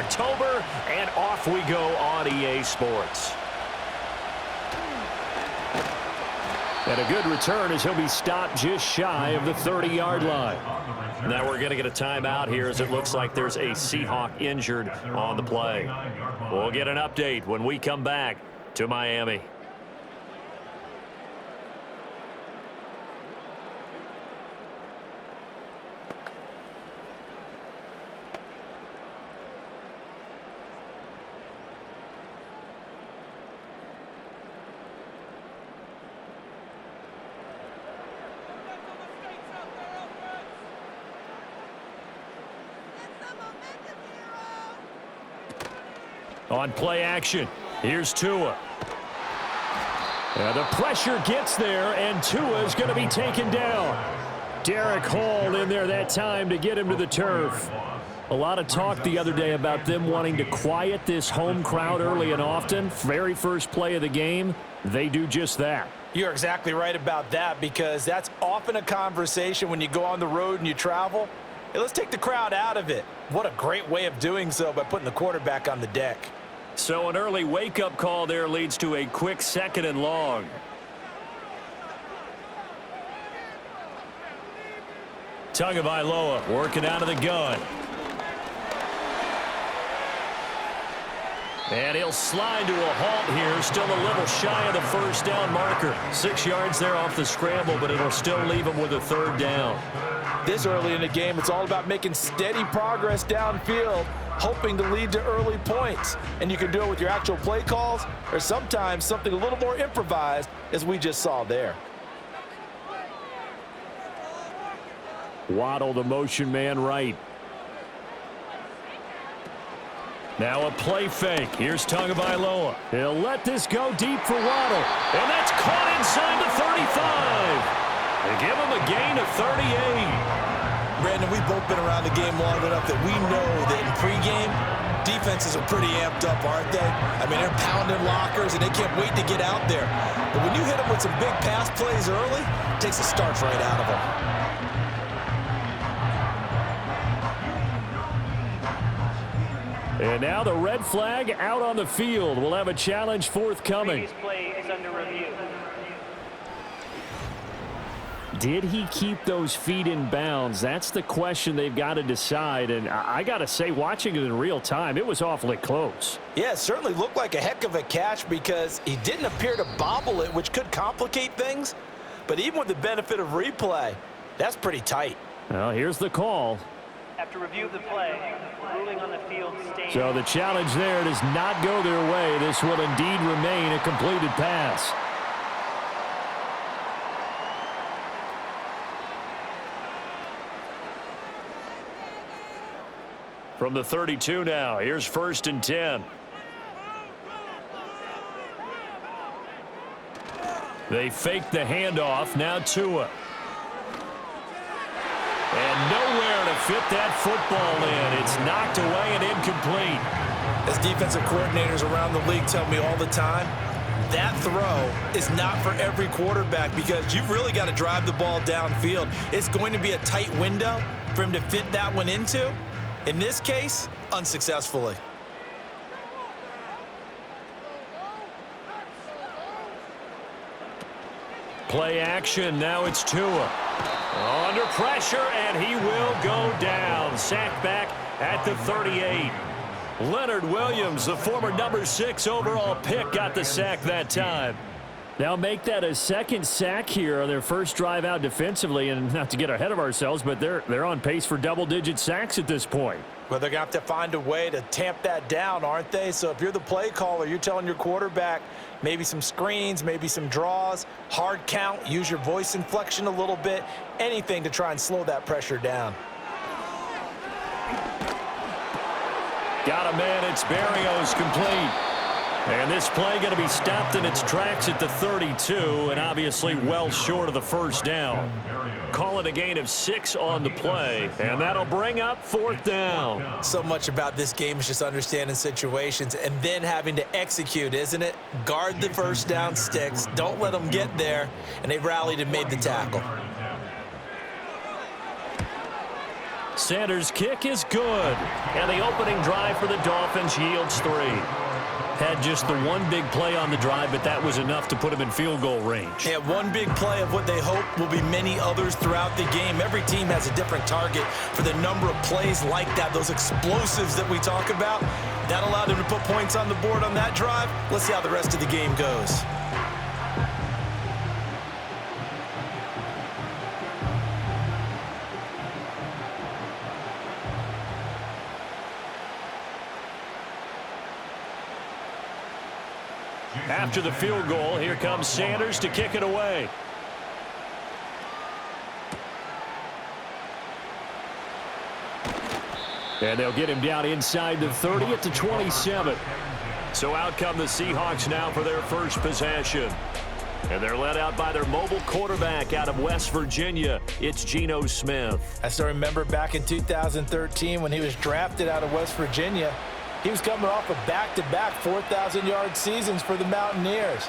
October, and off we go on EA Sports. And a good return as he'll be stopped just shy of the 30-yard line. Now we're going to get a timeout here as it looks like there's a Seahawk injured on the play. We'll get an update when we come back to Miami. On play action, here's Tua. The pressure gets there, and Tua is going to be taken down. Derek Hall in there that time to get him to the turf. A lot of talk the other day about them wanting to quiet this home crowd early and often. Very first play of the game, they do just that. You're exactly right about that, because that's often a conversation when you go on the road and you travel. Hey, let's take the crowd out of it. What a great way of doing so by putting the quarterback on the deck. So an early wake-up call there leads to a quick 2nd and long. Tagovailoa working out of the gun. And he'll slide to a halt here, still a little shy of the first down marker. 6 yards there off the scramble, but it'll still leave him with a 3rd down. This early in the game, it's all about making steady progress downfield, hoping to lead to early points. And you can do it with your actual play calls or sometimes something a little more improvised, as we just saw there. Waddle, the motion man right. Now a play fake. Here's Tagovailoa. He'll let this go deep for Waddle. And that's caught inside the 35. They give him a gain of 38. Brandon, we've both been around the game long enough that we know that in pregame, defenses are pretty amped up, aren't they? I mean, they're pounding lockers, and they can't wait to get out there. But when you hit them with some big pass plays early, it takes the starch right out of them. And now the red flag out on the field. We'll have a challenge forthcoming. Previous play is under review. Did he keep those feet in bounds? That's the question they've got to decide. And I got to say, watching it in real time, it was awfully close. Yeah, it certainly looked like a heck of a catch because he didn't appear to bobble it, which could complicate things. But even with the benefit of replay, that's pretty tight. Well, here's the call. After review of the play, ruling on the field stands. So the challenge there does not go their way. This will indeed remain a completed pass. From the 32 now, here's 1st and 10. They fake the handoff, now Tua. And nowhere to fit that football in. It's knocked away and incomplete. As defensive coordinators around the league tell me all the time, that throw is not for every quarterback because you've really got to drive the ball downfield. It's going to be a tight window for him to fit that one into. In this case, unsuccessfully. Play action, now it's Tua. Under pressure, and he will go down. Sacked back at the 38. Leonard Williams, the former number 6 overall pick, got the sack that time. Now make that a 2nd sack here on their first drive out defensively, and not to get ahead of ourselves, but they're on pace for double-digit sacks at this point. Well, they're going to have to find a way to tamp that down, aren't they? So if you're the play caller, you're telling your quarterback maybe some screens, maybe some draws, hard count, use your voice inflection a little bit, anything to try and slow that pressure down. Got a man, it's Berrios, complete. And this play going to be stopped in its tracks at the 32, and obviously well short of the first down. Call it a gain of 6 on the play, and that'll bring up 4th down. So much about this game is just understanding situations and then having to execute, isn't it? Guard the first down sticks, don't let them get there, and they rallied and made the tackle. Sanders' kick is good. And the opening drive for the Dolphins yields 3. Had just the one big play on the drive, but that was enough to put him in field goal range. Yeah, one big play of what they hope will be many others throughout the game. Every team has a different target for the number of plays like that, those explosives that we talk about. That allowed them to put points on the board on that drive. Let's see how the rest of the game goes. After the field goal, here comes Sanders to kick it away. And they'll get him down inside the 30 at the 27. So out come the Seahawks now for their first possession. And they're led out by their mobile quarterback out of West Virginia. It's Geno Smith. I still remember back in 2013 when he was drafted out of West Virginia. He was coming off of back-to-back 4,000-yard seasons for the Mountaineers.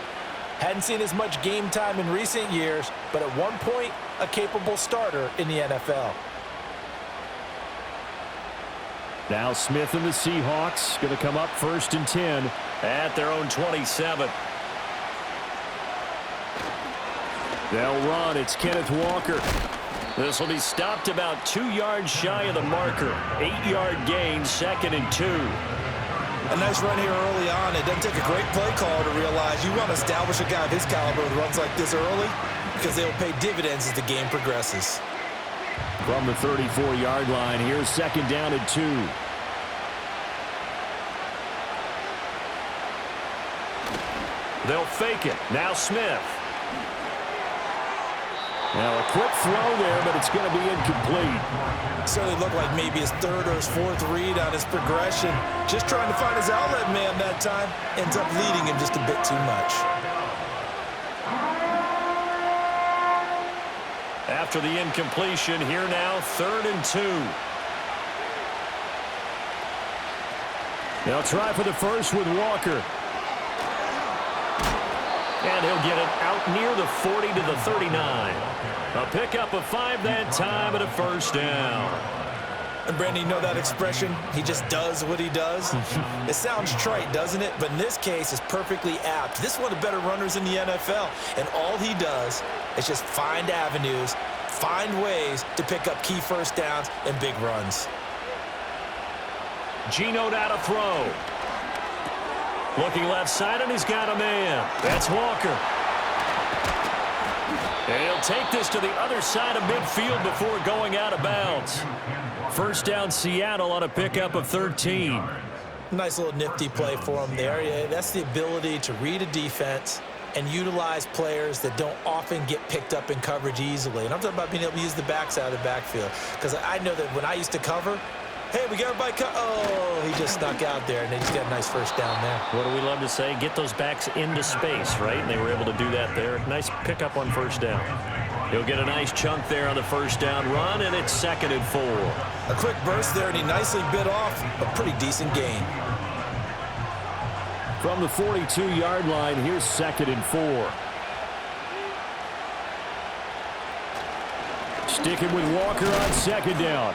Hadn't seen as much game time in recent years, but at one point, a capable starter in the NFL. Now Smith and the Seahawks going to come up 1st and 10 at their own 27. They'll run. It's Kenneth Walker. This will be stopped about 2 yards shy of the marker. 8-yard gain, 2nd and 2. A nice run here early on. It doesn't take a great play call to realize you want to establish a guy of his caliber with runs like this early because they will pay dividends as the game progresses. From the 34-yard line, here's 2nd down and 2. They'll fake it. Now Smith. Now a quick throw there, but it's going to be incomplete. Certainly looked like maybe his 3rd or his 4th read on his progression. Just trying to find his outlet man that time. Ends up leading him just a bit too much. After the incompletion, here now 3rd and 2. They'll try for the first with Walker. And he'll get it out near the 40 to the 39. A pickup of 5 that time and a 1st down. And Brandon, you know that expression? He just does what he does. It sounds trite, doesn't it? But in this case, it's perfectly apt. This is one of the better runners in the NFL. And all he does is just find avenues, find ways to pick up key 1st downs and big runs. Geno now to throw. Looking left side, and he's got a man. That's Walker. And he'll take this to the other side of midfield before going out of bounds. 1st down Seattle on a pickup of 13. Nice little nifty play for him there. Yeah, that's the ability to read a defense and utilize players that don't often get picked up in coverage easily. And I'm talking about being able to use the backside of the backfield. Because I know that when I used to cover, hey, we got everybody oh, he just snuck out there, and they just got a nice 1st down there. What do we love to say? Get those backs into space, right? And they were able to do that there. Nice pickup on 1st down. He'll get a nice chunk there on the 1st down run, and it's 2nd and 4. A quick burst there, and he nicely bit off a pretty decent gain. From the 42-yard line, here's 2nd and 4. Sticking with Walker on 2nd down.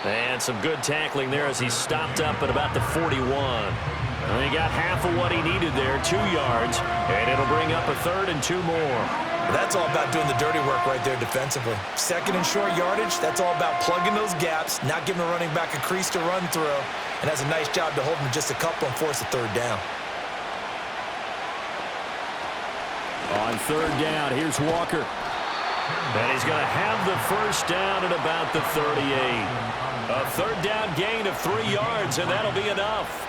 And some good tackling there as he stopped up at about the 41. And he got half of what he needed there, 2 yards, and it'll bring up a 3rd and 2 more. That's all about doing the dirty work right there defensively. 2nd and short yardage, that's all about plugging those gaps, not giving a running back a crease to run through, and has a nice job to hold him just a couple and force a 3rd down. On 3rd down, here's Walker. And he's going to have the 1st down at about the 38. A 3rd down gain of 3 yards, and that'll be enough.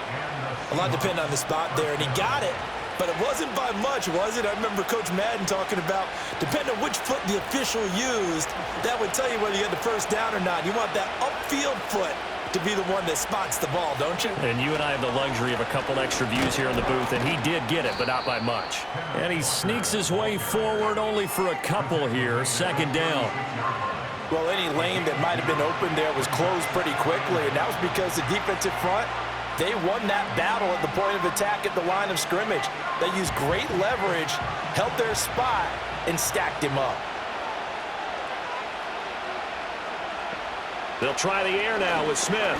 A lot depending on the spot there, and he got it, but it wasn't by much, was it? I remember Coach Madden talking about, depending on which foot the official used, that would tell you whether you had the 1st down or not. You want that upfield foot to be the one that spots the ball, don't you? And you and I have the luxury of a couple extra views here in the booth, and he did get it, but not by much. And he sneaks his way forward only for a couple here. 2nd down. Well, any lane that might have been open there was closed pretty quickly, and that was because the defensive front, they won that battle at the point of attack at the line of scrimmage. They used great leverage, held their spot, and stacked him up. They'll try the air now with Smith.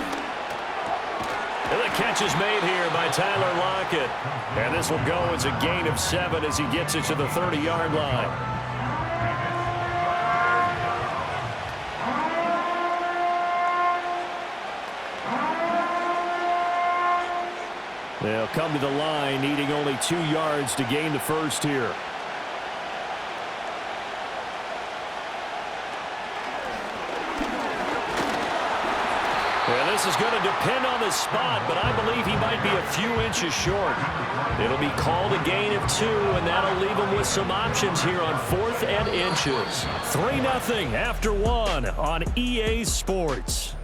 And the catch is made here by Tyler Lockett. And this will go as a gain of 7 as he gets it to the 30-yard line. They'll come to the line needing only 2 yards to gain the first here. And this is going to depend on the spot, but I believe he might be a few inches short. It'll be called a gain of 2, and that'll leave him with some options here on 4th and inches. 3-0 after 1 on EA Sports.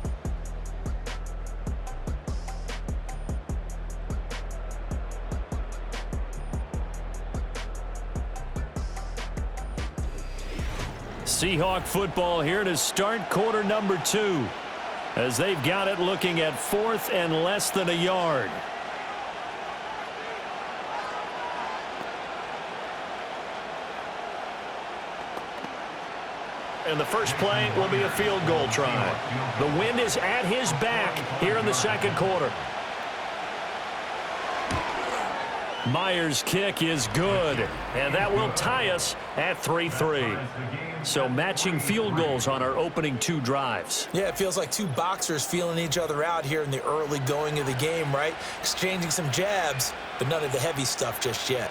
Seahawk football here to start quarter number 2. As they've got it looking at 4th and less than a yard. And the first play will be a field goal try. The wind is at his back here in the second quarter. Myers' kick is good, and that will tie us at 3-3. So matching field goals on our opening 2 drives. Yeah, it feels like 2 boxers feeling each other out here in the early going of the game, right? Exchanging some jabs, but none of the heavy stuff just yet.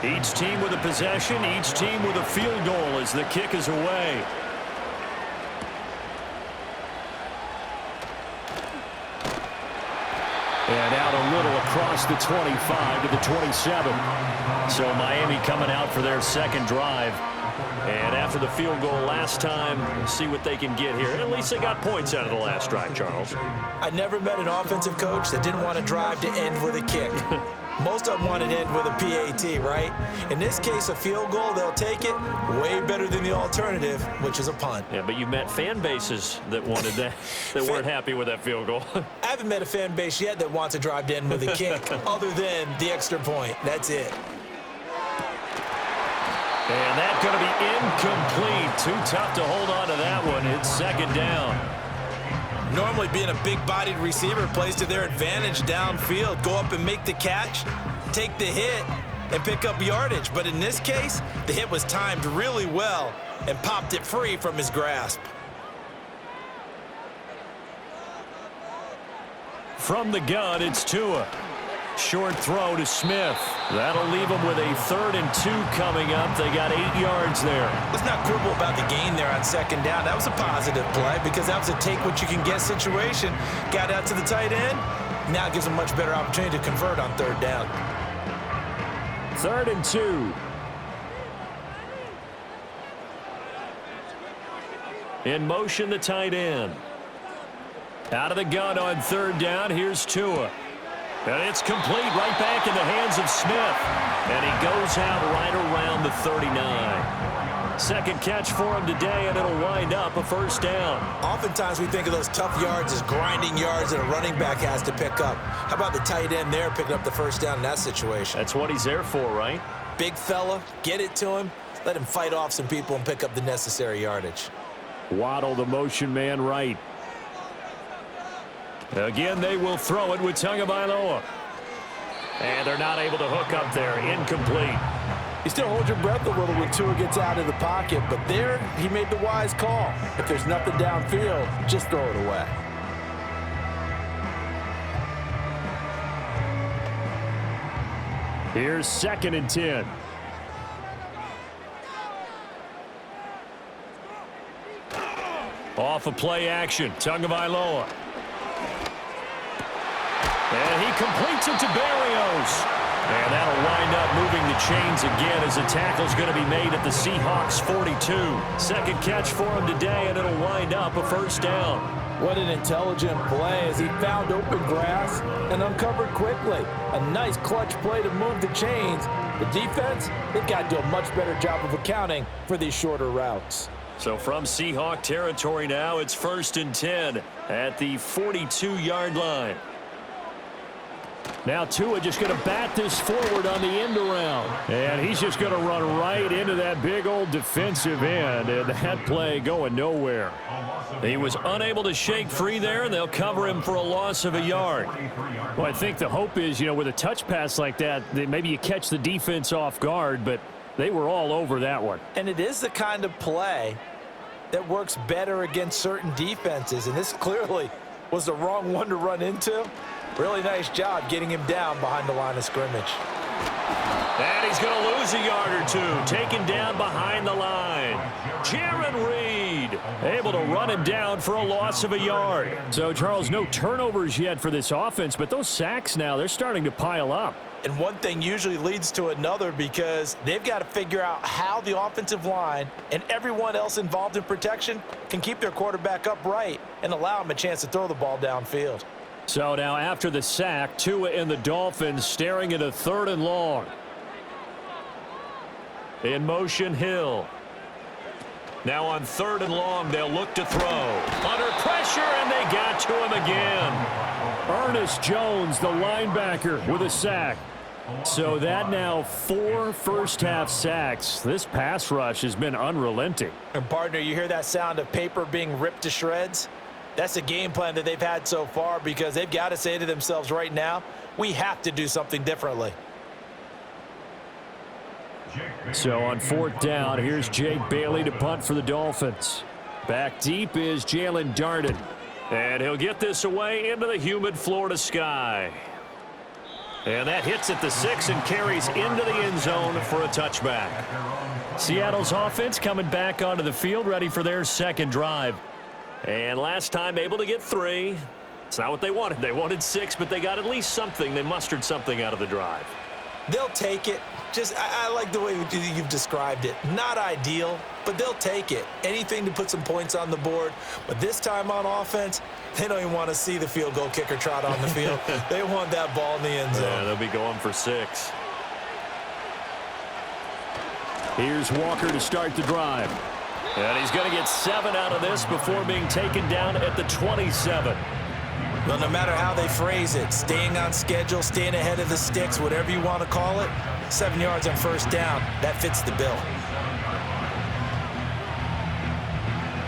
Each team with a possession, each team with a field goal as the kick is away. And out a little across the 25 to the 27. So Miami coming out for their second drive. And after the field goal last time, see what they can get here. At least they got points out of the last drive, Charles. I never met an offensive coach that didn't want to drive to end with a kick. Most of them want to end with a PAT, right? In this case, a field goal, they'll take it. Way better than the alternative, which is a punt. Yeah, but you've met fan bases that wanted that, that weren't happy with that field goal. I haven't met a fan base yet that wants to drive to end with a kick, other than the extra point. That's it. And that's going to be incomplete. Too tough to hold on to that one. It's second down. Normally being a big-bodied receiver plays to their advantage downfield. Go up and make the catch, take the hit, and pick up yardage. But in this case, the hit was timed really well and popped it free from his grasp. From the gun, it's Tua. Short throw to Smith. That'll leave them with a 3rd and 2 coming up. They got 8 yards there. Let's not quibble about the gain there on second down. That was a positive play because that was a take-what-you-can-get situation. Got out to the tight end. Now it gives them much better opportunity to convert on 3rd down. 3rd and 2. In motion, the tight end. Out of the gun on 3rd down. Here's Tua. And it's complete right back in the hands of Smith. And he goes out right around the 39. Second catch for him today, and it'll wind up a first down. Oftentimes we think of those tough yards as grinding yards that a running back has to pick up. How about the tight end there picking up the first down in that situation? That's what he's there for, right? Big fella, get it to him, let him fight off some people and pick up the necessary yardage. Waddle, the motion man, right. Again, they will throw it with Tagovailoa. And they're not able to hook up there. Incomplete. You still hold your breath a little when Tua gets out of the pocket, but there he made the wise call. If there's nothing downfield, just throw it away. Here's 2nd and 10. Off a play action. Tagovailoa. And he completes it to Berrios. And that'll wind up moving the chains again as the tackle's going to be made at the Seahawks 42. Second catch for him today, and it'll wind up a first down. What an intelligent play as he found open grass and uncovered quickly. A nice clutch play to move the chains. The defense, they've got to do a much better job of accounting for these shorter routes. So from Seahawk territory now, it's 1st and 10 at the 42-yard line. Now Tua just going to bat this forward on the end around. And he's just going to run right into that big old defensive end. And that play going nowhere. He was unable to shake free there, and they'll cover him for a loss of a yard. Well, I think the hope is, with a touch pass like that maybe you catch the defense off guard, but they were all over that one. And it is the kind of play that works better against certain defenses. And this clearly was the wrong one to run into. Really nice job getting him down behind the line of scrimmage. And he's going to lose a yard or two. Taken down behind the line. Jaron Reed able to run him down for a loss of a yard. So, Charles, no turnovers yet for this offense, but those sacks now, they're starting to pile up. And one thing usually leads to another because they've got to figure out how the offensive line and everyone else involved in protection can keep their quarterback upright and allow him a chance to throw the ball downfield. So now after the sack, Tua and the Dolphins staring at a 3rd and long. In motion, Hill. Now on 3rd and long, they'll look to throw. Under pressure, and they got to him again. Ernest Jones, the linebacker, with a sack. So that now 4 first-half sacks. This pass rush has been unrelenting. And, partner, you hear that sound of paper being ripped to shreds? That's a game plan that they've had so far because they've got to say to themselves right now, we have to do something differently. So on 4th down, here's Jake Bailey to punt for the Dolphins. Back deep is Jalen Darden. And he'll get this away into the humid Florida sky. And that hits at the 6 and carries into the end zone for a touchback. Seattle's offense coming back onto the field, ready for their 2nd drive. And last time able to get 3. It's not what they wanted. They wanted 6, but they got at least something. They mustered something out of the drive. They'll take it. I like the way you've described it. Not ideal, but they'll take it. Anything to put some points on the board. But this time on offense, they don't even want to see the field goal kicker trot on the field. They want that ball in the end zone. Yeah, they'll be going for 6. Here's Walker to start the drive. And he's going to get 7 out of this before being taken down at the 27. Well, no matter how they phrase it, staying on schedule, staying ahead of the sticks, whatever you want to call it, 7 yards on 1st down, that fits the bill.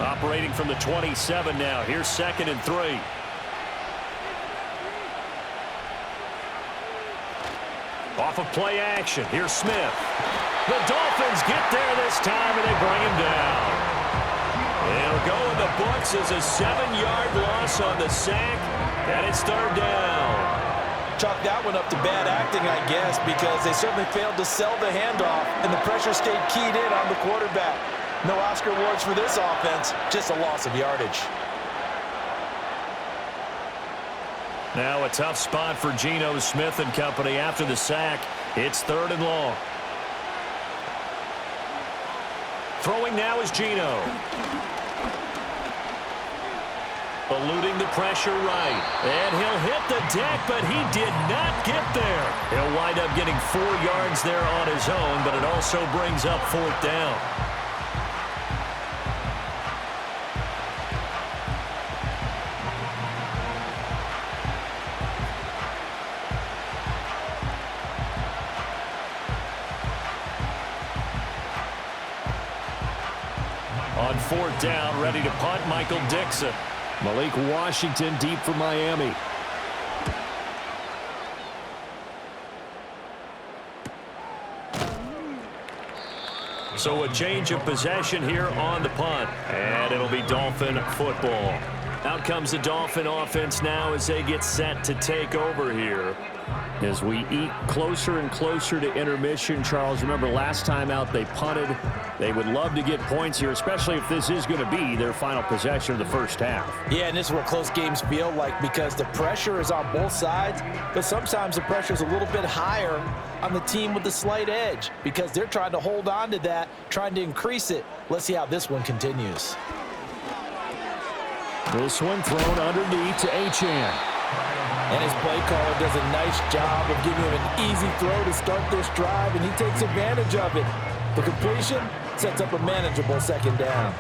Operating from the 27 now. Here's 2nd and 3. Off of play action. Here's Smith. The Dolphins get there this time, and they bring him down. It'll go in the books as a 7-yard loss on the sack, and it's 3rd down. Chalk that one up to bad acting, I guess, because they certainly failed to sell the handoff, and the pressure stayed keyed in on the quarterback. No Oscar awards for this offense, just a loss of yardage. Now a tough spot for Geno Smith and company after the sack. It's 3rd and long. Throwing now is Geno. Eluding the pressure right. And he'll hit the deck, but he did not get there. He'll wind up getting 4 yards there on his own, but it also brings up 4th down. On 4th down, ready to punt, Michael Dixon. Malik Washington deep for Miami. So a change of possession here on the punt. And it'll be Dolphin football. Out comes the Dolphin offense now as they get set to take over here. As we eat closer and closer to intermission, Charles, remember last time out they punted. They would love to get points here, especially if this is going to be their final possession of the 1st half. Yeah, and this is what close games feel like because the pressure is on both sides, but sometimes the pressure is a little bit higher on the team with the slight edge because they're trying to hold on to that, trying to increase it. Let's see how this one continues. This one thrown underneath to Achane. And his play caller does a nice job of giving him an easy throw to start this drive, and he takes advantage of it. The completion sets up a manageable second down.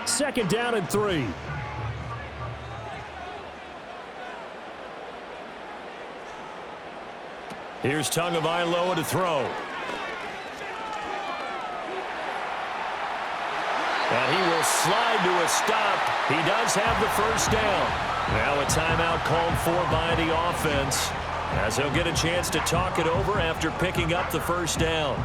Second down and 3. Here's Tagovailoa to throw. And he will slide to a stop. He does have the first down. Now a timeout called for by the offense, as he'll get a chance to talk it over after picking up the first down.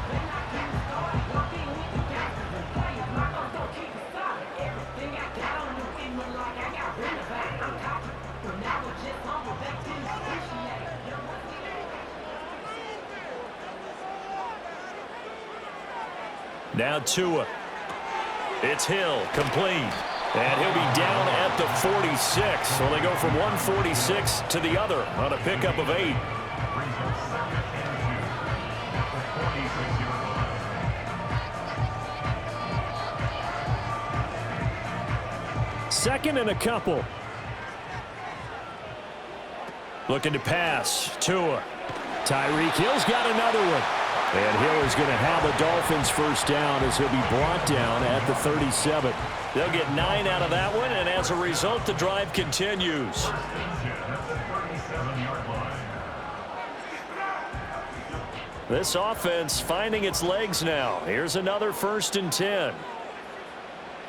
Now Tua. It's Hill, complete. And he'll be down at the 46. So they go from 146 to the other on a pickup of 8. Second and a couple. Looking to pass. Tua. Tyreek Hill's got another one. And Hill is going to have the Dolphins first down as he'll be brought down at the 37. They'll get 9 out of that one, and as a result, the drive continues. This offense finding its legs now. Here's another 1st and 10.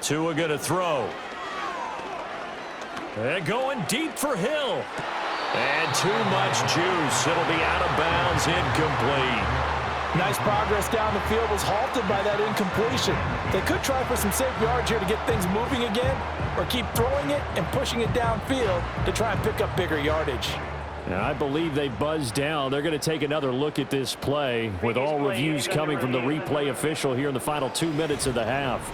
Tua going to throw. And going deep for Hill. And too much juice. It'll be out of bounds, incomplete. Nice progress down the field was halted by that incompletion. They could try for some safe yards here to get things moving again, or keep throwing it and pushing it downfield to try and pick up bigger yardage. Now, I believe they buzzed down. They're going to take another look at this play, with all reviews coming from the replay official here in the final 2 minutes of the half.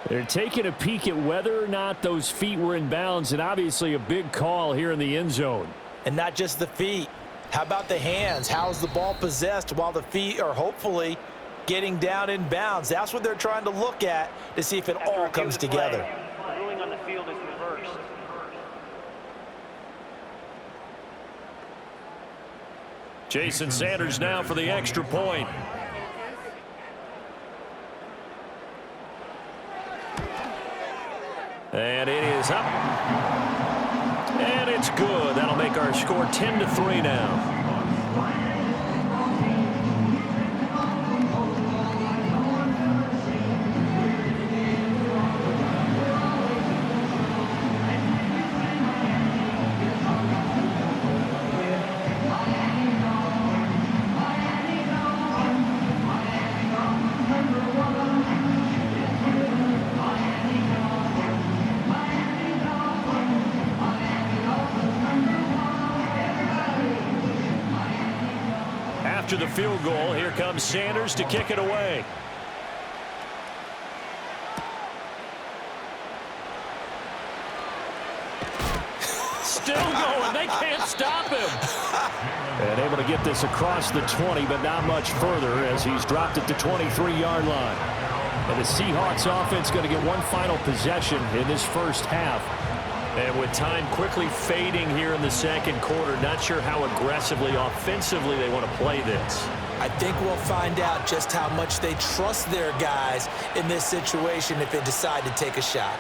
They're taking a peek at whether or not those feet were in bounds, and obviously a big call here in the end zone. And not just the feet. How about the hands? How's the ball possessed while the feet are hopefully getting down in bounds? That's what they're trying to look at to see if it all comes together. The ruling on the field is reversed. Jason Sanders now for the extra point. And it is up. And it's good. That'll make our score 10-3 now. After the field goal, here comes Sanders to kick it away. Still going. They can't stop him. And able to get this across the 20, but not much further as he's dropped it to 23-yard line. And the Seahawks offense going to get one final possession in this first half. And with time quickly fading here in the second quarter, not sure how aggressively, offensively they want to play this. I think we'll find out just how much they trust their guys in this situation if they decide to take a shot.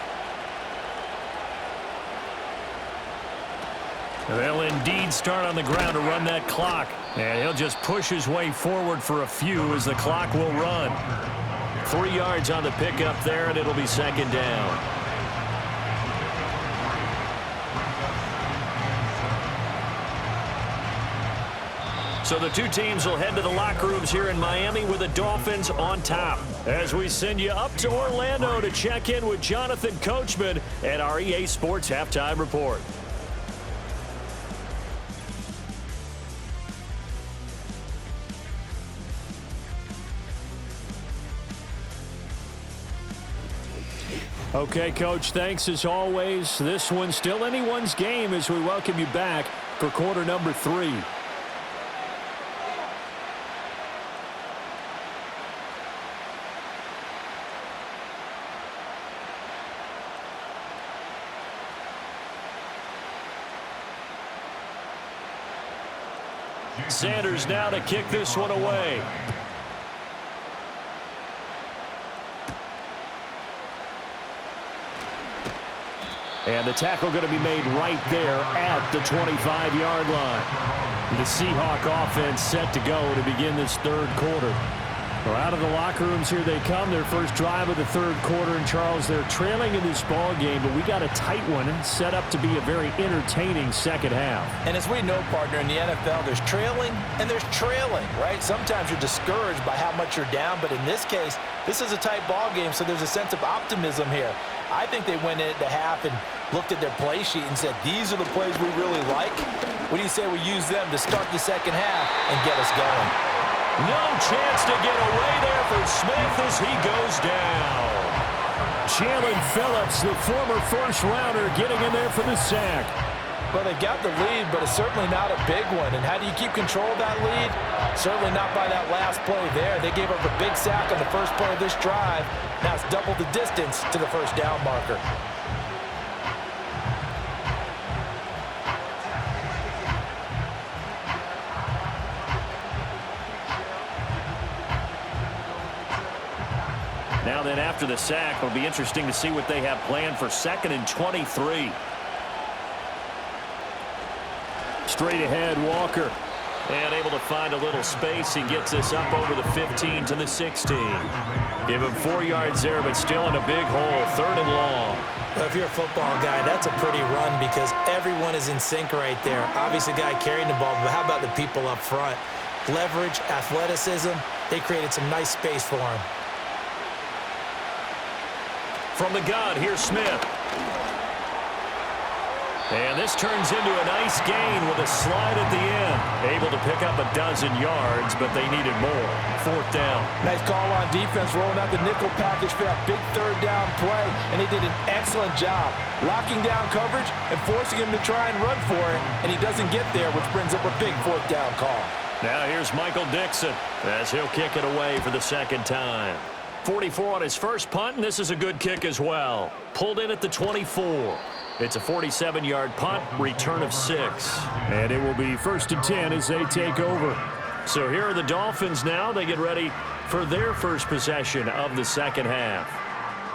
They'll indeed start on the ground to run that clock. And he'll just push his way forward for a few as the clock will run. 3 yards on the pickup there, and it'll be second down. So the two teams will head to the locker rooms here in Miami with the Dolphins on top. As we send you up to Orlando to check in with Jonathan Coachman and our EA Sports Halftime Report. Okay, Coach, thanks as always. This one's still anyone's game as we welcome you back for quarter number 3. Sanders now to kick this one away. And the tackle going to be made right there at the 25-yard line. The Seahawk offense set to go to begin this third quarter. Well, out of the locker rooms here they come. Their first drive of the third quarter. And, Charles, they're trailing in this ball game, but we got a tight one set up to be a very entertaining second half. And as we know, partner, in the NFL, there's trailing and there's trailing, right? Sometimes you're discouraged by how much you're down, but in this case, this is a tight ball game, so there's a sense of optimism here. I think they went into half and looked at their play sheet and said, these are the plays we really like. What do you say we use them to start the second half and get us going? No chance to get away there for Smith as he goes down. Jalen Phillips, the former first-rounder, getting in there for the sack. Well, they got the lead, but it's certainly not a big one. And how do you keep control of that lead? Certainly not by that last play there. They gave up a big sack on the first play of this drive. Now it's double the distance to the first down marker. Now then, after the sack, it'll be interesting to see what they have planned for 2nd and 23. Straight ahead, Walker. And able to find a little space. He gets this up over the 15 to the 16. Give him 4 yards there, but still in a big hole. 3rd and long. Well, if you're a football guy, that's a pretty run because everyone is in sync right there. Obviously, the guy carrying the ball, but how about the people up front? Leverage, athleticism, they created some nice space for him. From the gun, here's Smith. And this turns into a nice gain with a slide at the end. Able to pick up a dozen yards, but they needed more. 4th down. Nice call on defense, rolling out the nickel package for that big 3rd down play, and they did an excellent job locking down coverage and forcing him to try and run for it, and he doesn't get there, which brings up a big 4th down call. Now here's Michael Dixon as he'll kick it away for the 2nd time. 44 on his first punt, and this is a good kick as well. Pulled in at the 24. It's a 47-yard punt, return of 6. And it will be 1st and 10 as they take over. So here are the Dolphins now. They get ready for their first possession of the second half.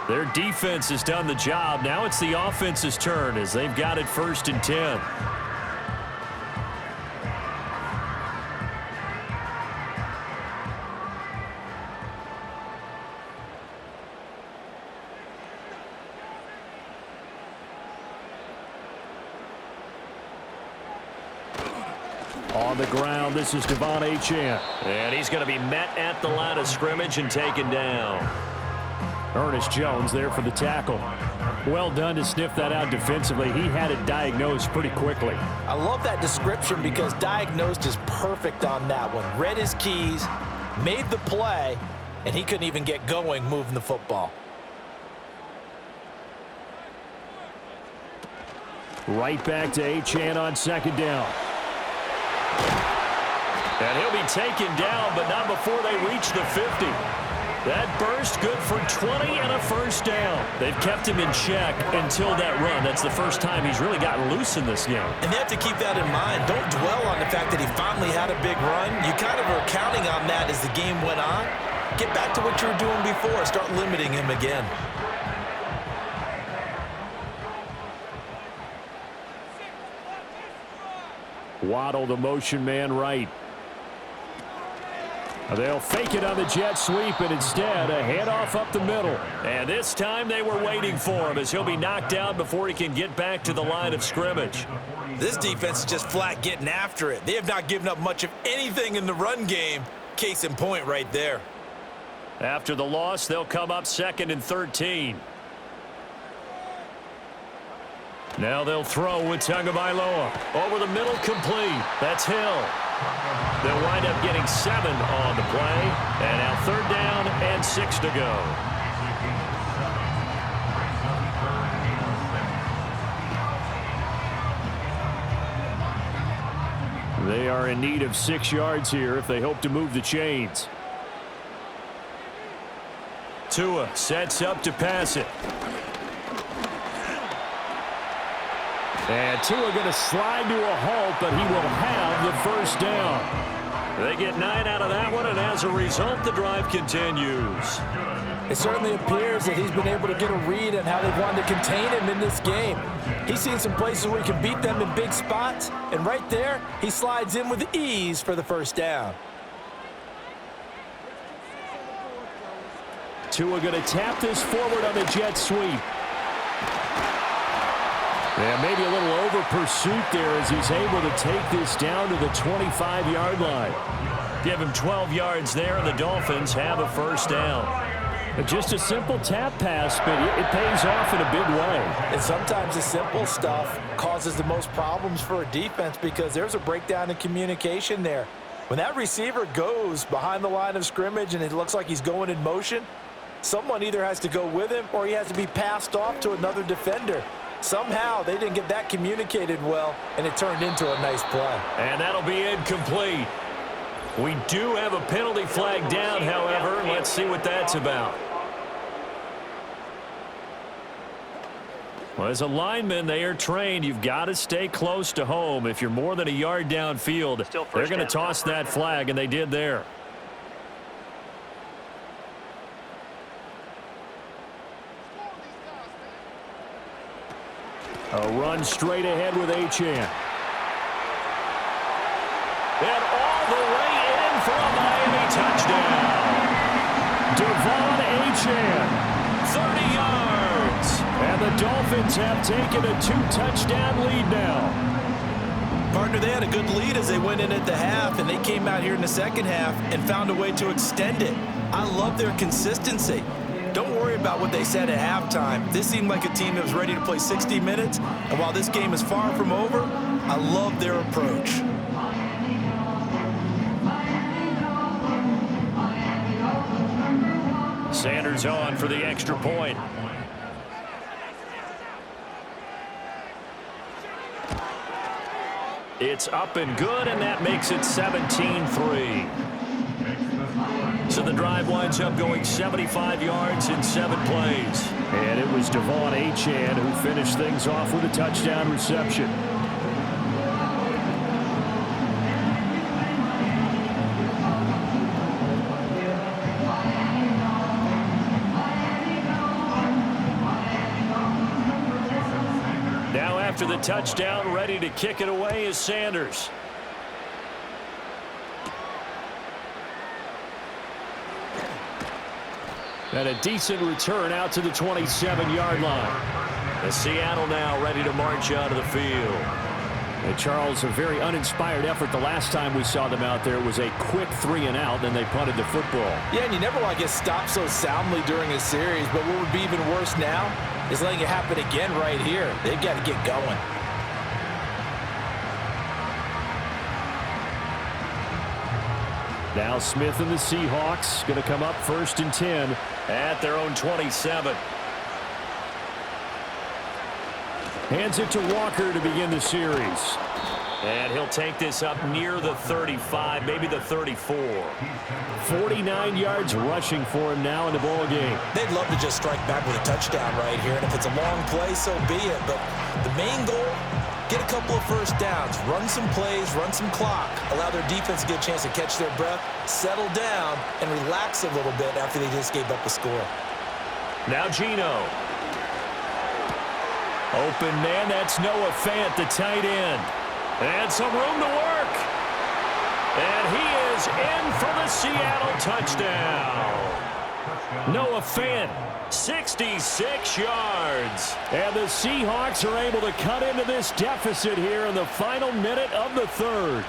Their defense has done the job. Now it's the offense's turn as they've got it 1st and 10. On the ground, this is Devon Achane. And he's going to be met at the line of scrimmage and taken down. Ernest Jones there for the tackle. Well done to sniff that out defensively. He had it diagnosed pretty quickly. I love that description because diagnosed is perfect on that one. Read his keys, made the play, and he couldn't even get going moving the football. Right back to Achane on 2nd down. And he'll be taken down, but not before they reach the 50. That burst good for 20 and a 1st down. They've kept him in check until that run. That's the first time he's really gotten loose in this game. And they have to keep that in mind. Don't dwell on the fact that he finally had a big run. You kind of were counting on that as the game went on. Get back to what you were doing before. Start limiting him again. Waddle, the motion man right. They'll fake it on the jet sweep, and instead a handoff up the middle. And this time they were waiting for him as he'll be knocked down before he can get back to the line of scrimmage. This defense is just flat getting after it. They have not given up much of anything in the run game. Case in point right there. After the loss, they'll come up 2nd and 13. Now they'll throw with Tagovailoa. Over the middle, complete. That's Hill. They'll wind up getting 7 on the play. And now 3rd down and 6 to go. They are in need of 6 yards here if they hope to move the chains. Tua sets up to pass it. And Tua going to slide to a halt, but he will have the first down. They get 9 out of that one, and as a result, the drive continues. It certainly appears that he's been able to get a read on how they've wanted to contain him in this game. He's seen some places where he can beat them in big spots, and right there, he slides in with ease for the first down. Tua going to tap this forward on the jet sweep. Yeah, maybe a little over pursuit there as he's able to take this down to the 25-yard line. Give him 12 yards there, and the Dolphins have a first down. Just a simple tap pass, but it pays off in a big way. And sometimes the simple stuff causes the most problems for a defense because there's a breakdown in communication there. When that receiver goes behind the line of scrimmage and it looks like he's going in motion, someone either has to go with him or he has to be passed off to another defender. Somehow they didn't get that communicated well, and it turned into a nice play. And that'll be incomplete. We do have a penalty flag down, however. Let's see what that's about. Well, as a lineman, they are trained. You've got to stay close to home. If you're more than a yard downfield, they're going to toss that flag, and they did there. A run straight ahead with Achane. And all the way in for a Miami touchdown. Devon Achane, 30 yards. And the Dolphins have taken a 2-touchdown lead now. Partner, they had a good lead as they went in at the half, and they came out here in the second half and found a way to extend it. I love their consistency. Don't worry about what they said at halftime. This seemed like a team that was ready to play 60 minutes, and while this game is far from over, I love their approach. Sanders on for the extra point. It's up and good, and that makes it 17-3. So the drive winds up going 75 yards in 7 plays. And it was Devon Achane who finished things off with a touchdown reception. Now after the touchdown, ready to kick it away is Sanders. And a decent return out to the 27-yard line. The Seattle now ready to march out of the field. And Charles, a very uninspired effort the last time we saw them out there. It was a quick 3-and-out, then they punted the football. Yeah, and you never want to get stopped so soundly during a series, but what would be even worse now is letting it happen again right here. They've got to get going. Now Smith and the Seahawks going to come up 1st and 10 at their own 27. Hands it to Walker to begin the series. And he'll take this up near the 35, maybe the 34. 49 yards rushing for him now in the ball game. They'd love to just strike back with a touchdown right here, and if it's a long play, so be it. But the main goal, get a couple of first downs, run some plays, run some clock, allow their defense to get a chance to catch their breath, settle down, and relax a little bit after they just gave up a score. Now Geno. Open man, that's Noah Fant, the tight end. And some room to work. And he is in for the Seattle touchdown. Noah Fant, 66 yards. And the Seahawks are able to cut into this deficit here in the final minute of the third.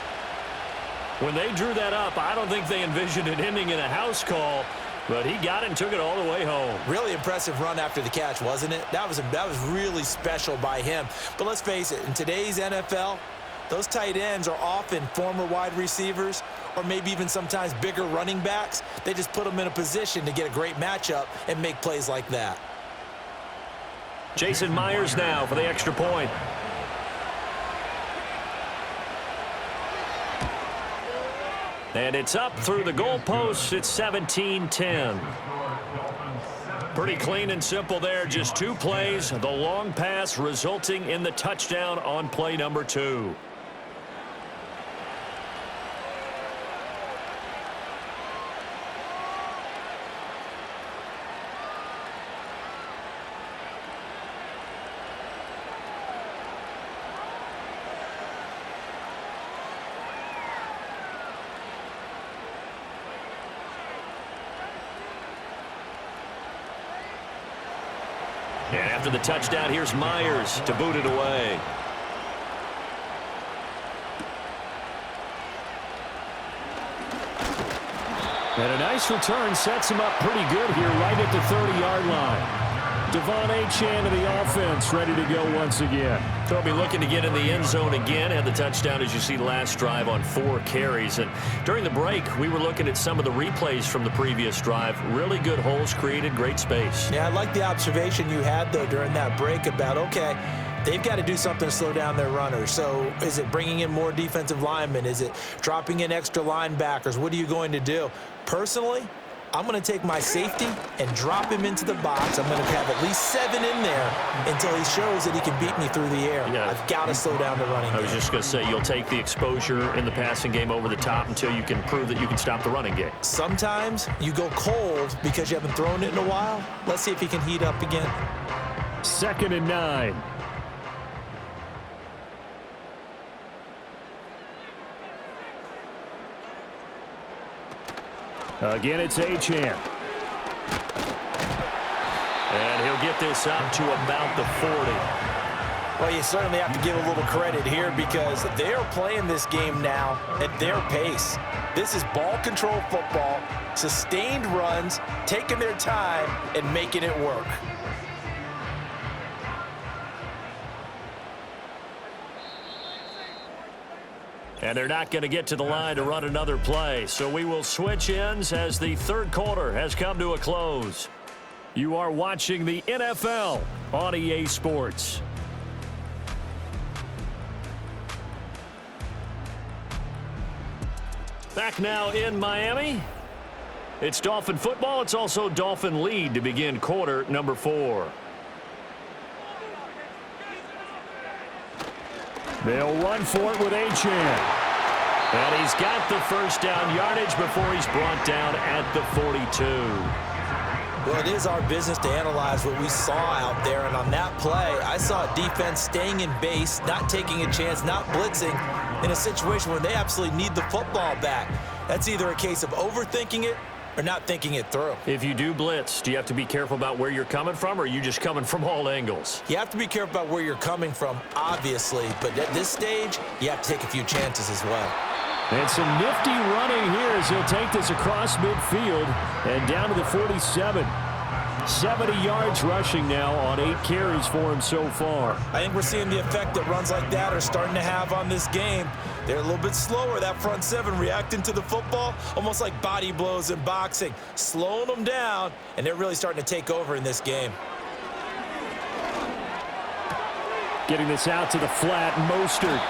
When they drew that up, I don't think they envisioned it ending in a house call. But he got it and took it all the way home. Really impressive run after the catch, wasn't it? That was really special by him. But let's face it, in today's NFL, those tight ends are often former wide receivers or maybe even sometimes bigger running backs. They just put them in a position to get a great matchup and make plays like that. Jason Myers now for the extra point. And it's up through the goalposts. It's 17-10. Pretty clean and simple there. Just 2 plays. The long pass resulting in the touchdown on play number 2. And after the touchdown, here's Myers to boot it away. And a nice return sets him up pretty good here right at the 30-yard line. Devon Achane of the offense ready to go once again. They'll be looking to get in the end zone again. Had the touchdown, as you see, last drive on 4 carries. And during the break, we were looking at some of the replays from the previous drive. Really good holes created, great space. Yeah, I like the observation you had, though, during that break about, okay, they've got to do something to slow down their runners. So is it bringing in more defensive linemen? Is it dropping in extra linebackers? What are you going to do? Personally, I'm going to take my safety and drop him into the box. I'm going to have at least 7 in there until he shows that he can beat me through the air. Yeah. I've got to slow down the running game. I was just going to say, you'll take the exposure in the passing game over the top until you can prove that you can stop the running game. Sometimes you go cold because you haven't thrown it in a while. Let's see if he can heat up again. 2nd and 9. Again, it's Achane. And he'll get this up to about the 40. Well, you certainly have to give a little credit here because they are playing this game now at their pace. This is ball control football, sustained runs, taking their time, and making it work. And they're not going to get to the line to run another play. So we will switch ends as the 3rd quarter has come to a close. You are watching the NFL on EA Sports. Back now in Miami. It's Dolphin football. It's also Dolphin lead to begin quarter number 4. They'll run for it with Achane. And he's got the first down yardage before he's brought down at the 42. Well, it is our business to analyze what we saw out there, and on that play, I saw a defense staying in base, not taking a chance, not blitzing, in a situation where they absolutely need the football back. That's either a case of overthinking it or not thinking it through. If you do blitz, do you have to be careful about where you're coming from, or are you just coming from all angles? You have to be careful about where you're coming from, obviously, but at this stage, you have to take a few chances as well. And some nifty running here as he'll take this across midfield and down to the 47. 70 yards rushing now on 8 carries for him so far. I think we're seeing the effect that runs like that are starting to have on this game. They're a little bit slower, that front 7 reacting to the football, almost like body blows in boxing, slowing them down, and they're really starting to take over in this game. Getting this out to the flat, Mostert.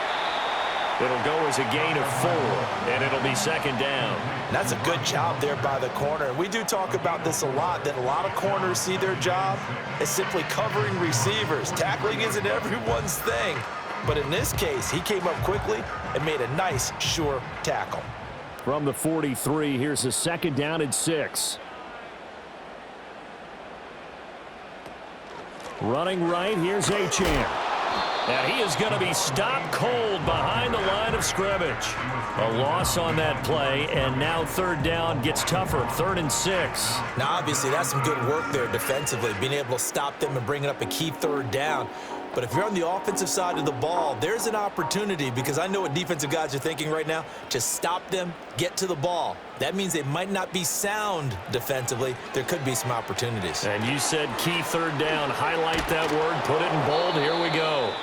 It'll go as a gain of 4, and it'll be 2nd down. That's a good job there by the corner. We do talk about this a lot, that a lot of corners see their job as simply covering receivers. Tackling isn't everyone's thing. But in this case, he came up quickly and made a nice, sure tackle. From the 43, here's a 2nd down and 6. Running right, here's Achane. And he is going to be stopped cold behind the line of scrimmage. A loss on that play, and now 3rd down gets tougher. 3rd and 6. Now, obviously, that's some good work there defensively, being able to stop them and bringing up a key 3rd down. But if you're on the offensive side of the ball, there's an opportunity, because I know what defensive guys are thinking right now. Just stop them, get to the ball. That means they might not be sound defensively. There could be some opportunities. And you said key 3rd down. Highlight that word. Put it in bold. Here we go.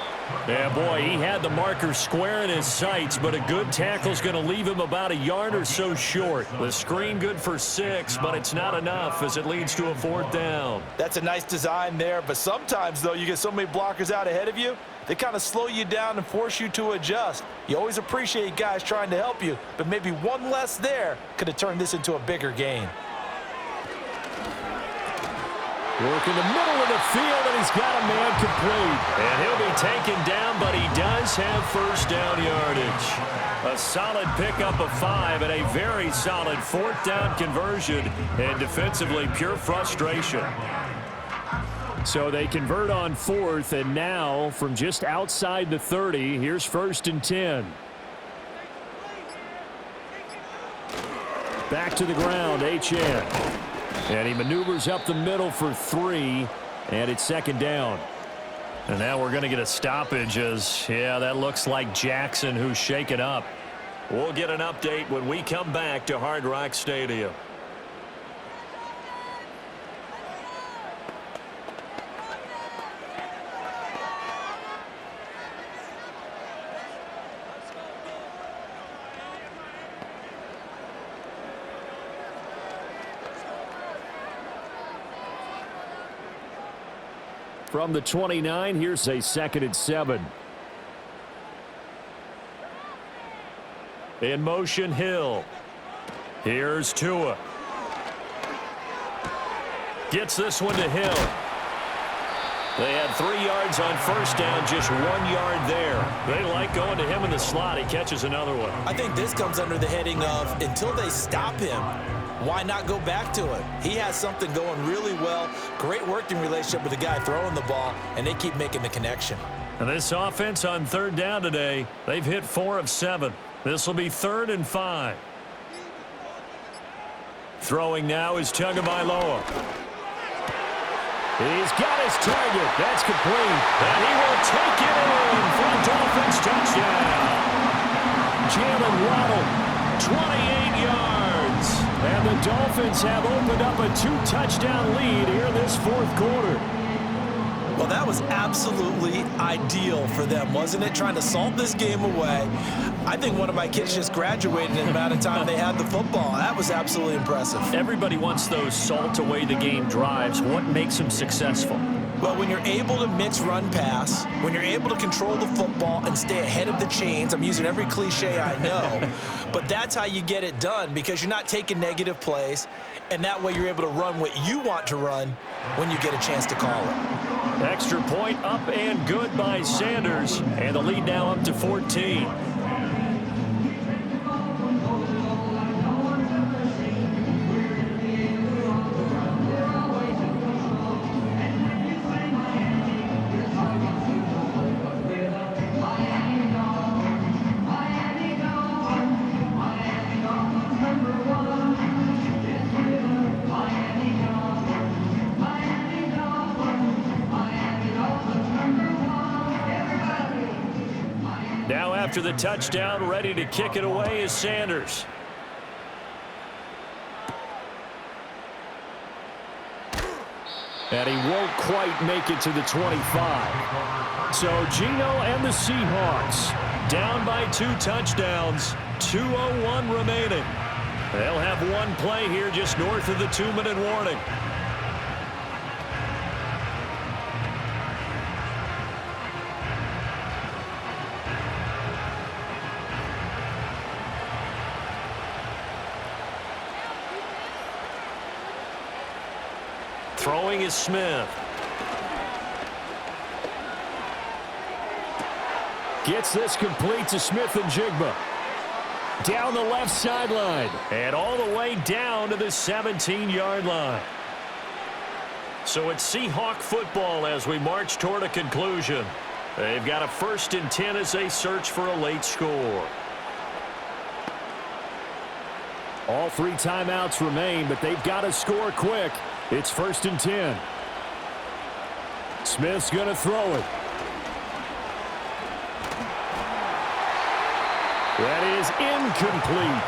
Yeah, boy, he had the marker square in his sights, but a good tackle's going to leave him about a yard or so short. The screen good for 6, but it's not enough as it leads to a 4th down. That's a nice design there, but sometimes, though, you get so many blockers out ahead of you, they kind of slow you down and force you to adjust. You always appreciate guys trying to help you, but maybe one less there could have turned this into a bigger gain. Working the middle of the field, and he's got a man complete. And he'll be taken down, but he does have first down yardage. A solid pickup of 5 and a very solid fourth down conversion. And defensively, pure frustration. So they convert on fourth, and now from just outside the 30, here's 1st and 10. Back to the ground, HN. And he maneuvers up the middle for 3, and it's 2nd down. And now we're going to get a stoppage as, yeah, that looks like Jackson who's shaken up. We'll get an update when we come back to Hard Rock Stadium. From the 29, here's a 2nd and 7. In motion, Hill. Here's Tua. Gets this one to Hill. They had 3 yards on first down, just 1 yard there. They like going to him in the slot. He catches another one. I think this comes under the heading of until they stop him, why not go back to it? He has something going really well. Great working relationship with the guy throwing the ball, and they keep making the connection. And this offense on 3rd down today, they've hit 4 of 7. This will be 3rd and 5. Throwing now is Tagovailoa. He's got his target. That's complete. And he will take it in for a Dolphins touchdown. Jalen Waddle, 28 yards. And the Dolphins have opened up a 2-touchdown lead here in this 4th quarter. Well, that was absolutely ideal for them, wasn't it? Trying to salt this game away. I think one of my kids just graduated in the amount of time they had the football. That was absolutely impressive. Everybody wants those salt away the game drives. What makes them successful? Well, when you're able to mix run pass, when you're able to control the football and stay ahead of the chains, I'm using every cliche I know, but that's how you get it done because you're not taking negative plays, and that way you're able to run what you want to run when you get a chance to call it. Extra point up and good by Sanders, and the lead now up to 14. After the touchdown, ready to kick it away is Sanders. And he won't quite make it to the 25. So Gino and the Seahawks down by 2 touchdowns, 2:01 remaining. They'll have one play here just north of the 2-minute warning. Throwing is Smith. Gets this complete to Smith and Jigba. Down the left sideline. And all the way down to the 17-yard line. So it's Seahawk football as we march toward a conclusion. They've got a 1st and 10 as they search for a late score. All 3 timeouts remain, but they've got to score quick. It's 1st and 10. Smith's going to throw it. That is incomplete.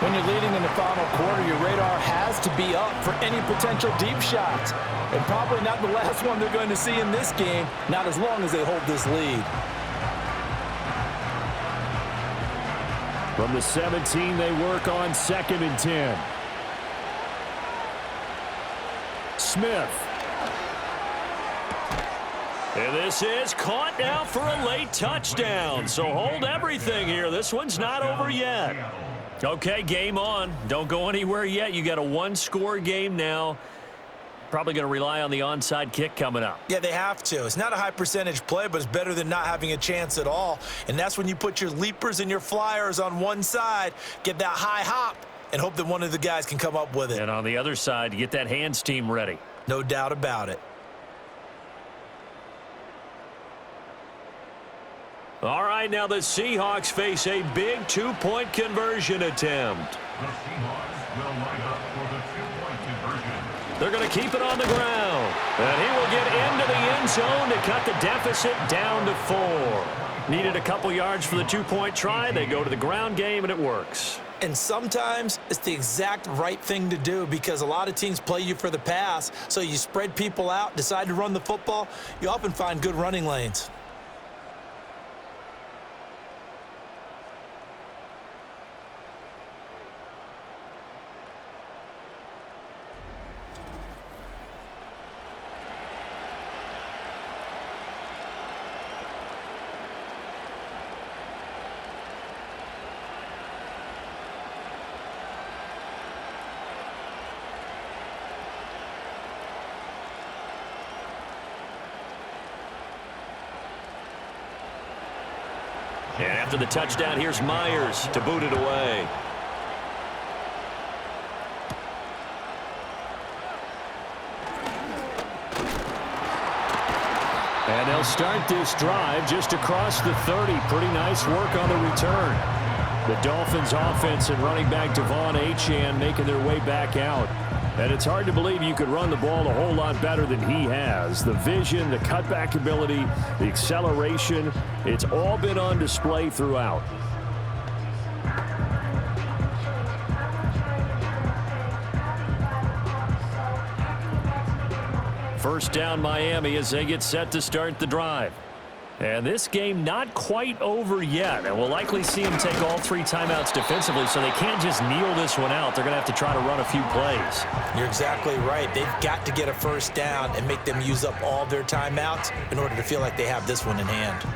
When you're leading in the final quarter, your radar has to be up for any potential deep shots. And probably not the last one they're going to see in this game, not as long as they hold this lead. From the 17, they work on 2nd and 10. Smith. And this is caught now for a late touchdown. So hold everything here. This one's not over yet. Okay, game on. Don't go anywhere yet. You got a 1-score game now. Probably going to rely on the onside kick coming up. Yeah, they have to. It's not a high percentage play, but it's better than not having a chance at all. And that's when you put your leapers and your flyers on one side, get that high hop, and hope that one of the guys can come up with it. And on the other side, get that hands team ready. No doubt about it. All right, now the Seahawks face a big two-point conversion attempt. The Seahawks will line up for the two-point conversion. They're going to keep it on the ground. And he will get into the end zone to cut the deficit down to 4. Needed a couple yards for the two-point try. They go to the ground game, and it works. And sometimes it's the exact right thing to do because a lot of teams play you for the pass. So you spread people out, decide to run the football. You often find good running lanes. And after the touchdown, here's Myers to boot it away. And they'll start this drive just across the 30. Pretty nice work on the return. The Dolphins offense and running back Devon Achane making their way back out. And it's hard to believe you could run the ball a whole lot better than he has. The vision, the cutback ability, the acceleration, it's all been on display throughout. First down Miami as they get set to start the drive. And this game not quite over yet. And we'll likely see them take all 3 timeouts defensively, so they can't just kneel this one out. They're going to have to try to run a few plays. You're exactly right. They've got to get a first down and make them use up all their timeouts in order to feel like they have this one in hand.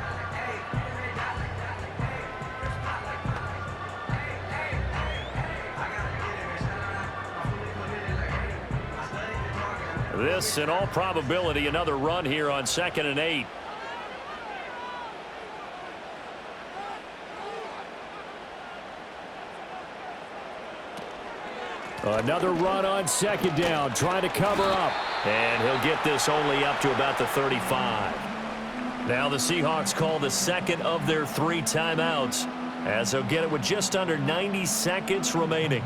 This, in all probability, another run here on 2nd and 8. Another run on 2nd down, trying to cover up. And he'll get this only up to about the 35. Now the Seahawks call the second of their 3 timeouts as they'll get it with just under 90 seconds remaining.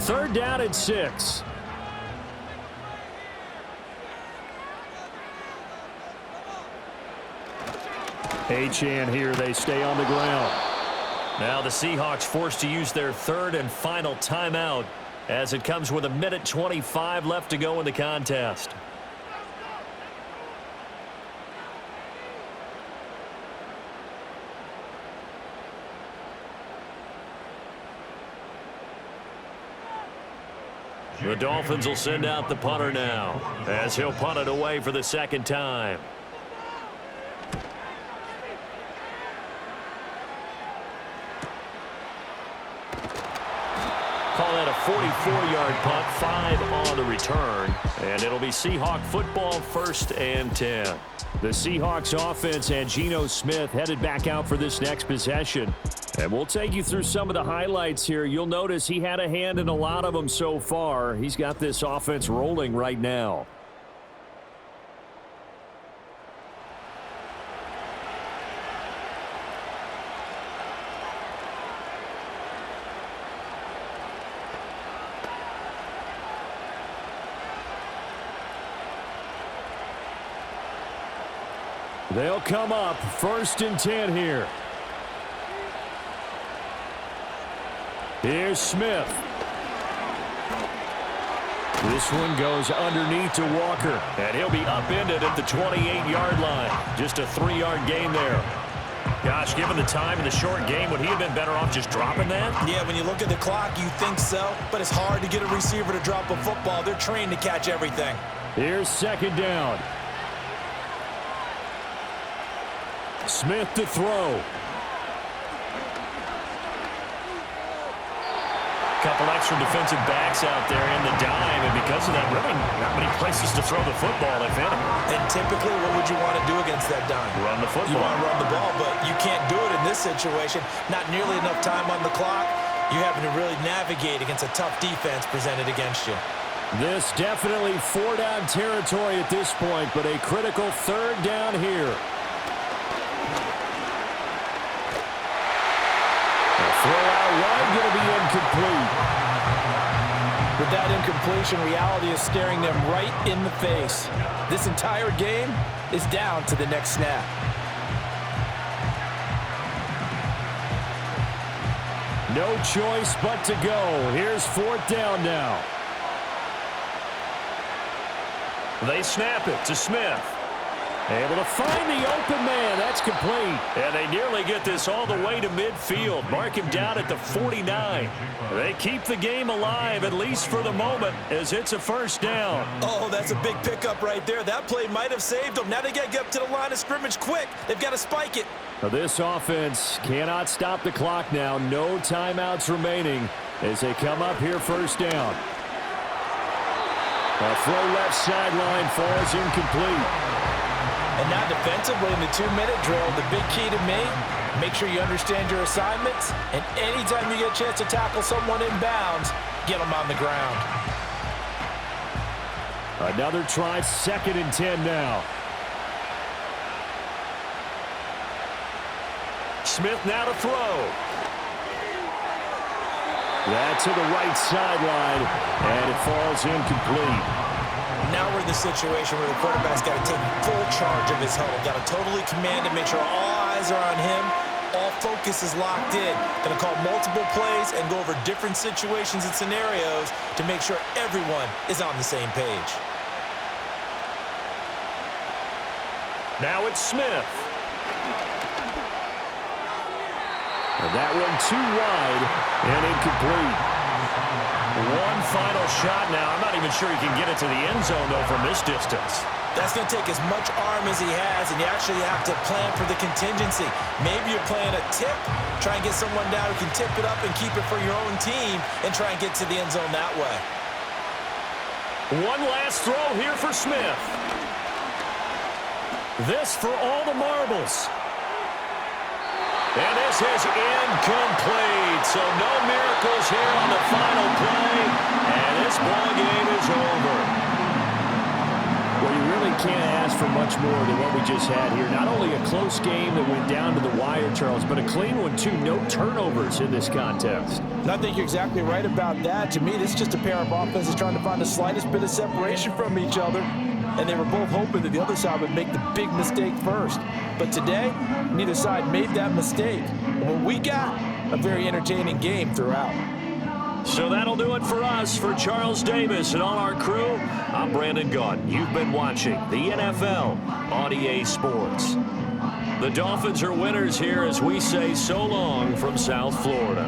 Third down and 6. Achane here, they stay on the ground. Now the Seahawks forced to use their 3rd and final timeout as it comes with 1:25 left to go in the contest. The Dolphins will send out the punter now as he'll punt it away for the 2nd time. Call that a 44-yard punt, 5 on the return, and it'll be Seahawk football, 1st and 10. The Seahawks offense and Geno Smith headed back out for this next possession. And we'll take you through some of the highlights here. You'll notice he had a hand in a lot of them so far. He's got this offense rolling right now. They'll come up 1st and 10 here. Here's Smith. This one goes underneath to Walker. And he'll be upended at the 28-yard line. Just a 3-yard gain there. Gosh, given the time in the short game, would he have been better off just dropping that? Yeah, when you look at the clock, you think so. But it's hard to get a receiver to drop a football. They're trained to catch everything. Here's 2nd down. Smith to throw. Couple extra defensive backs out there in the dime, and because of that, really not many places to throw the football, if any. And typically, what would you want to do against that dime? Run the football. You want to run the ball, but you can't do it in this situation. Not nearly enough time on the clock. You having to really navigate against a tough defense presented against you. This definitely 4-down territory at this point, but a critical 3rd down here. Throw out wide, going to be incomplete. With that incompletion, reality is staring them right in the face. This entire game is down to the next snap. No choice but to go. Here's 4th down now. They snap it to Smith. Able to find the open man. That's complete. And they nearly get this all the way to midfield. Mark him down at the 49. They keep the game alive, at least for the moment, as it's a 1st down. Oh, that's a big pickup right there. That play might have saved them. Now they got to get up to the line of scrimmage quick. They've got to spike it. Now this offense cannot stop the clock now. No timeouts remaining as they come up here 1st down. A throw left sideline falls incomplete. And now defensively in the 2-minute drill, the big key to me, make sure you understand your assignments, and anytime you get a chance to tackle someone in bounds, get them on the ground. Another try, 2nd and 10 now. Smith now to throw. That to the right sideline, and it falls incomplete. Now we're in the situation where the quarterback's got to take full charge of his huddle. Got to totally command it, make sure all eyes are on him. All focus is locked in. Going to call multiple plays and go over different situations and scenarios to make sure everyone is on the same page. Now it's Smith. And that one too wide and incomplete. One final shot now. I'm not even sure he can get it to the end zone, though, from this distance. That's going to take as much arm as he has, and you actually have to plan for the contingency. Maybe you're playing a tip, try and get someone down who can tip it up and keep it for your own team and try and get to the end zone that way. One last throw here for Smith. This for all the marbles. And this is incomplete. So no miracles here on the final play. And this ball game is over. Well, you really can't ask for much more than what we just had here. Not only a close game that went down to the wire, Charles, but a clean one, too. No turnovers in this contest. And I think you're exactly right about that. To me, this is just a pair of offenses trying to find the slightest bit of separation from each other. And they were both hoping that the other side would make the big mistake first. But today, neither side made that mistake. And what we got, a very entertaining game throughout. So that'll do it for us. For Charles Davis and all our crew, I'm Brandon Gaudin. You've been watching the NFL on EA Sports. The Dolphins are winners here as we say so long from South Florida.